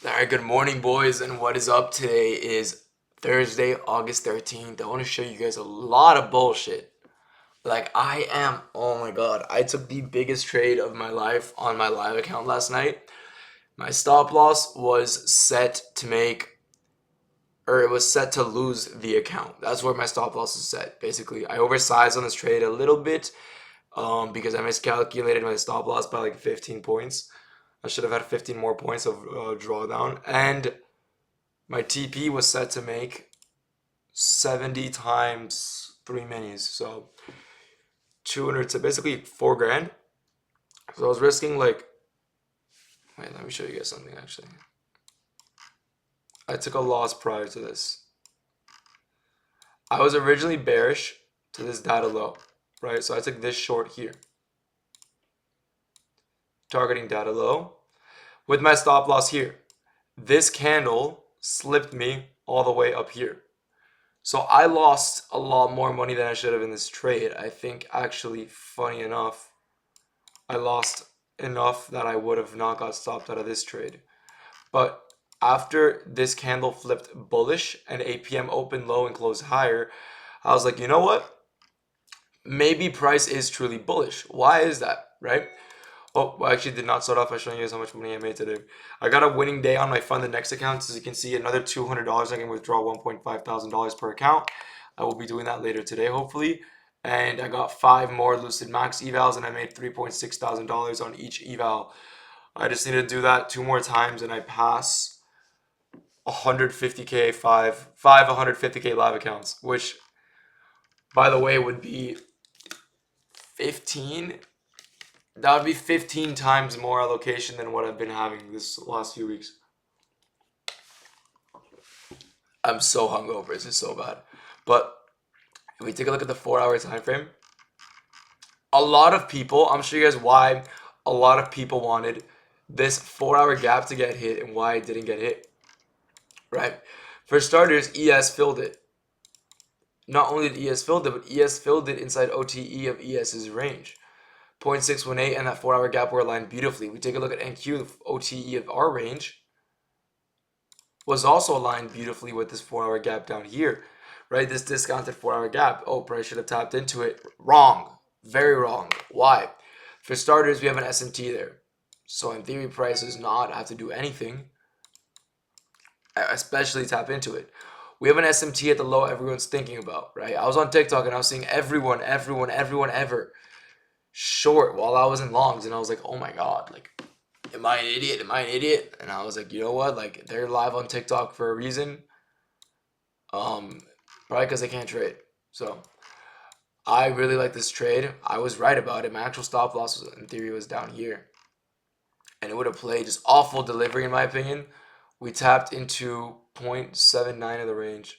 Alright, good morning, boys, and what is up? Today is Thursday, August 13th. I want to show you guys a lot of bullshit. Oh my god, I took the biggest trade of my life on my live account last night. My stop loss was set to it was set to lose the account. That's where my stop loss is set. Basically, I oversized on this trade a little bit because I miscalculated my stop loss by like 15 points. I should have had 15 more points of drawdown, and my TP was set to make 70 times 3 minis, so 200 to basically 4 grand. So I was risking like, wait, let me show you guys something actually. I took a loss prior to this. I was originally bearish to this data low, right? So I took this short here, targeting data low with my stop loss here. This candle slipped me all the way up here. So I lost a lot more money than I should have in this trade. I think actually, funny enough, I lost enough that I would have not got stopped out of this trade. But after this candle flipped bullish and APM opened low and closed higher, I was like, you know what? Maybe price is truly bullish. Why is that, right? Oh, well, I actually did not start off by showing you guys how much money I made today. I got a winning day on my Fund the Next account. As you can see, another $200. I can withdraw $1.5 thousand per account. I will be doing that later today, hopefully. And I got 5 more Lucid Max evals, and I made $3.6 thousand on each eval. I just need to do that 2 more times, and I pass 150k five 150k live accounts, which, by the way, would be 15. That would be 15 times more allocation than what I've been having this last few weeks. I'm so hungover. This is so bad. But if we take a look at the 4-hour time frame, a lot of people, I'm sure you guys why a lot of people wanted this 4-hour gap to get hit and why it didn't get hit. Right? For starters, ES filled it. Not only did ES filled it, but ES filled it inside OTE of ES's range. 0.618 and that 4-hour gap were aligned beautifully. We take a look at NQ, the OTE of our range was also aligned beautifully with this 4-hour gap down here, right? This discounted 4-hour gap. Oh, price should have tapped into it. Wrong. Very wrong. Why? For starters, we have an SMT there. So in theory, price does not have to do anything, especially tap into it. We have an SMT at the low everyone's thinking about, right? I was on TikTok and I was seeing everyone ever short while I was in longs, and I was like, oh my god, like, am I an idiot? Am I an idiot? And I was like, you know what? Like, they're live on TikTok for a reason. Probably because they can't trade. So I really like this trade. I was right about it. My actual stop loss was, in theory, was down here, and it would have played just awful delivery in my opinion. We tapped into 0.79 of the range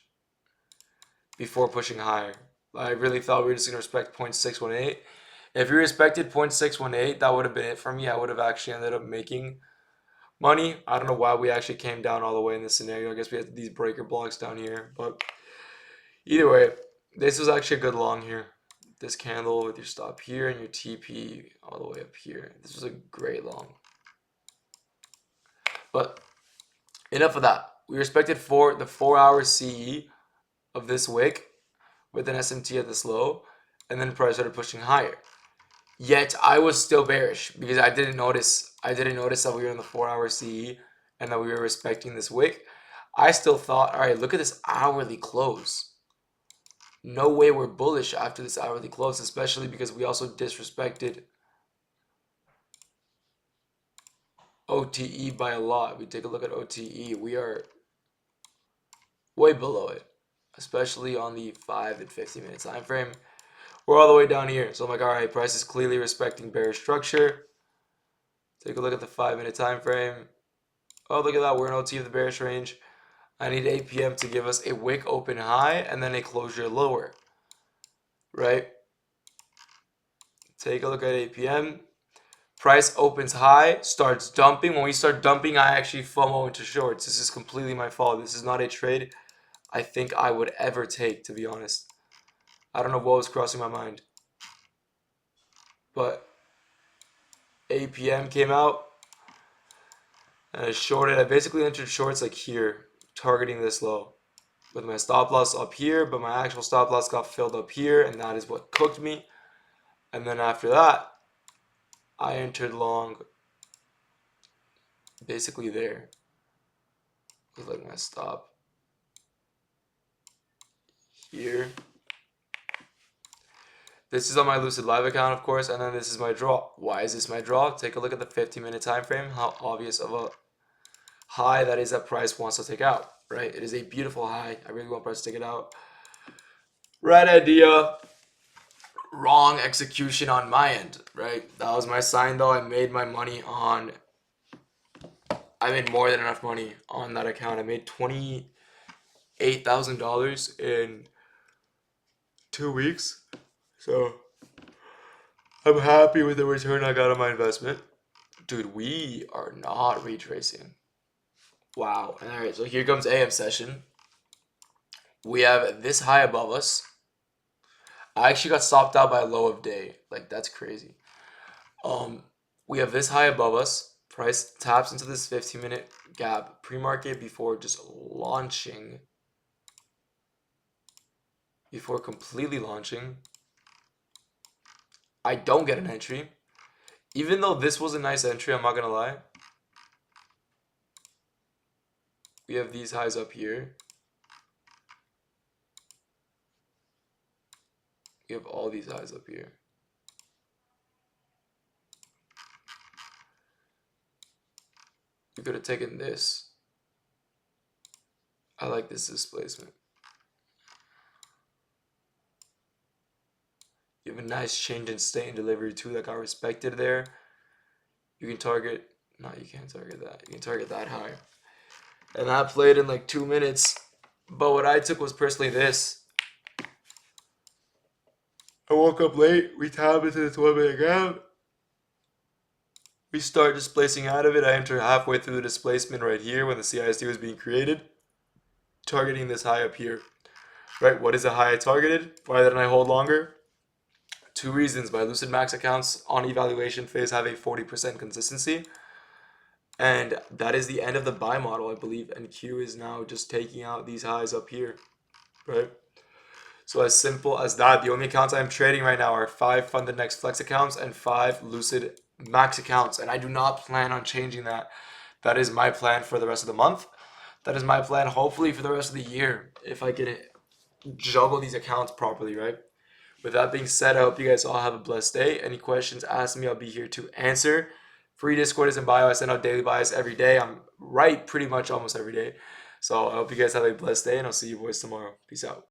before pushing higher. I really thought we were just gonna respect 0.618. If we respected 0.618, that would have been it for me. I would have actually ended up making money. I don't know why we actually came down all the way in this scenario. I guess we had these breaker blocks down here. But either way, this was actually a good long here. This candle with your stop here and your TP all the way up here. This was a great long. But enough of that. We respected for the 4-hour CE of this wick with an SMT at this low, and then price started pushing higher. Yet I was still bearish because I didn't notice that we were in the 4-hour CE and that we were respecting this wick. I still thought, all right, look at this hourly close. No way we're bullish after this hourly close, especially because we also disrespected OTE by a lot. We take a look at OTE. We are way below it, especially on the 5 and 15-minute time frame. We're all the way down here. So I'm like, all right, price is clearly respecting bearish structure. Take a look at the 5-minute time frame. Oh, look at that. We're in OT of the bearish range. I need APM to give us a wick open high and then a closure lower, right? Take a look at APM. Price opens high, starts dumping. When we start dumping, I actually FOMO into shorts. This is completely my fault. This is not a trade I think I would ever take, to be honest. I don't know what was crossing my mind. But APM came out. And I shorted. I basically entered shorts like here, targeting this low. With my stop loss up here, but my actual stop loss got filled up here, and that is what cooked me. And then after that, I entered long basically there. With like my stop here. This is on my Lucid Live account, of course, and then this is my draw. Why is this my draw? Take a look at the 15-minute time frame, how obvious of a high that is that price wants to take out, right? It is a beautiful high. I really want price to take it out. Right idea, wrong execution on my end, right? That was my sign though. I made my money on, I made more than enough money on that account. I made $28,000 in 2 weeks. So I'm happy with the return I got on my investment. Dude, we are not retracing. Wow. All right, so here comes AM session. We have this high above us. I actually got stopped out by a low of day. Like, that's crazy. We have this high above us. Price taps into this 15-minute gap pre-market before just launching. Before completely launching. I don't get an entry. Even though this was a nice entry, I'm not gonna lie. We have these highs up here. We have all these highs up here. We could have taken this. I like this displacement. You have a nice change in state and delivery too that got respected there. You can target, no, you can't target that. You can target that high. And that played in like 2 minutes. But what I took was personally this. I woke up late. We tapped into this 1-minute gap. We start displacing out of it. I enter halfway through the displacement right here when the CISD was being created. Targeting this high up here. Right, what is the high I targeted? Why didn't I hold longer? 2 reasons. My Lucid Max accounts on evaluation phase have a 40% consistency. And that is the end of the buy model, I believe. And Q is now just taking out these highs up here. Right? So as simple as that. The only accounts I'm trading right now are 5 Funded Next Flex accounts and 5 Lucid Max accounts. And I do not plan on changing that. That is my plan for the rest of the month. That is my plan hopefully for the rest of the year. If I can juggle these accounts properly, right? With that being said, I hope you guys all have a blessed day. Any questions, ask me. I'll be here to answer. Free Discord is in bio. I send out daily bias every day. I'm right pretty much almost every day. So I hope you guys have a blessed day, and I'll see you boys tomorrow. Peace out.